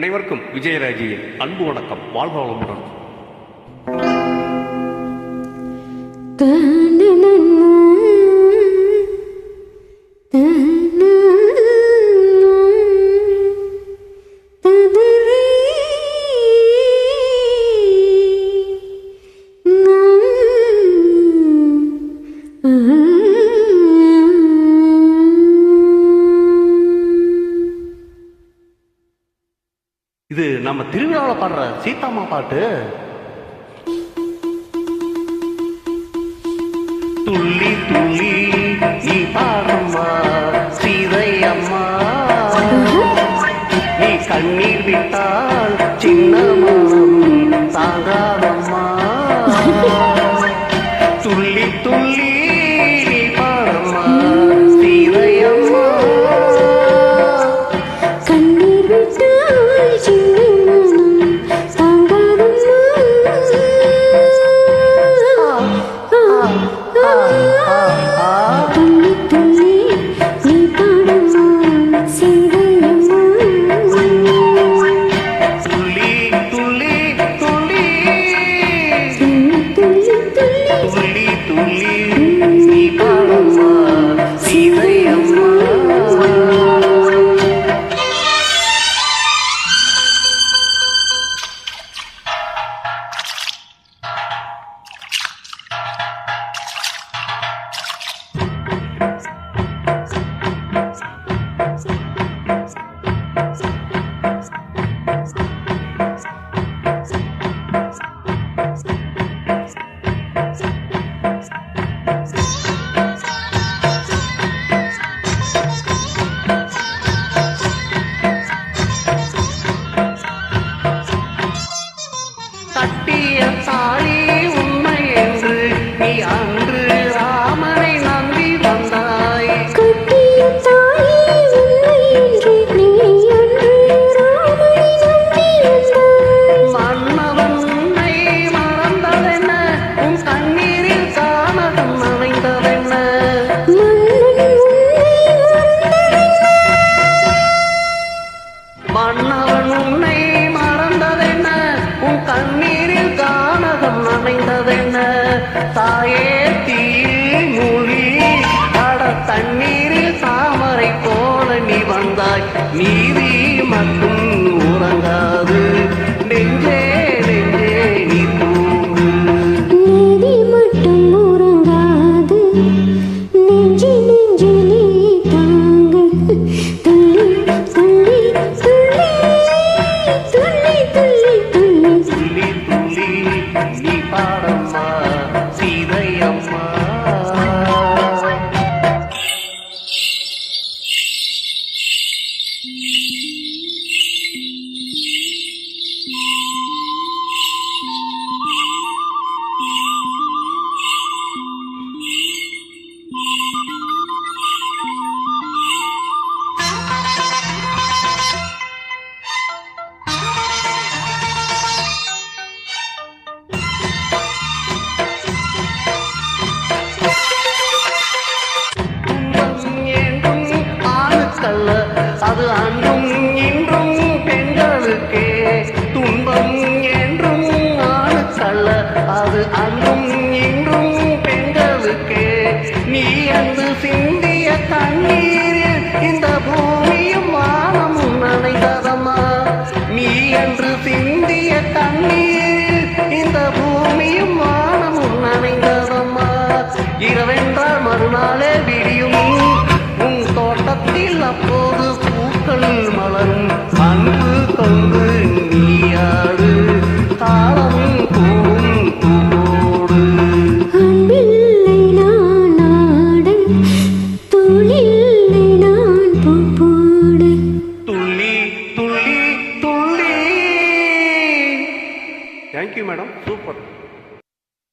அனைவருக்கும் விஜயராஜியின் அன்பு வணக்கம். வாழ்க வளமுடன். இது நம்ம திருவிழாவில் பாடுற சீதாம்மா பாட்டு. துள்ளி துள்ளி நீ பாடம்மா சீதையம்மா, நீ கண்ணீர் விட்டால் சின்ன மனம் தாங்காதம்மா. துள்ளி துள்ளி நீ பாடம்மா சீதையம்மா, கட்டிய தாலி உண்மை என்று நீ அன்று ராமனை நம்பி வந்தாய். கட்டிய தாலி உண்மை என்று நீ அன்று ராமனை நம்பி வந்தாய். மன்னவன் உன்னை மறந்ததென்ன, உன் கண்ணீரில் காணகம் நனைந்ததென்ன. மன்னவன் உன்னை மறந்ததென்ன, உன் கண்ணீரில் கானகம் நனைந்ததென்ன. தாயே தீயில் மூழ்கி அட தண்ணீரில் தாமரை போல நீ வந்தாய். நீதி மட்டும் உறங்காது நெஞ்சே நெஞ்சே நீ தூங்கு. நீதி மட்டும் உறங்காது நெஞ்சே நெஞ்சே நீ தாங்கு. துள்ளி துள்ளி துள்ளி துள்ளி துள்ளி துள்ளி துள்ளி நீ பாடம்மா சீதையம்மா. அது அன்றும் இன்றும் பெண்களுக்கே துன்பம் என்றும் ஆணுக்கல்ல. அது அன்றும் இன்றும் பெண்களுக்கே. நீ அன்று சிந்திய தண்ணீரில் இந்த பூமியும் வானமும் நனைந்ததம்மா. நீ அன்று சிந்திய தண்ணீரில் இந்த பூமியும் வானமும் நனைந்ததம்மா. இரவென்றால் மறுநாளே விடியும் உன் தோட்டத்தில், அப்போது பூக்கள் மலரும். அன்பு கொண்டு நீயாடு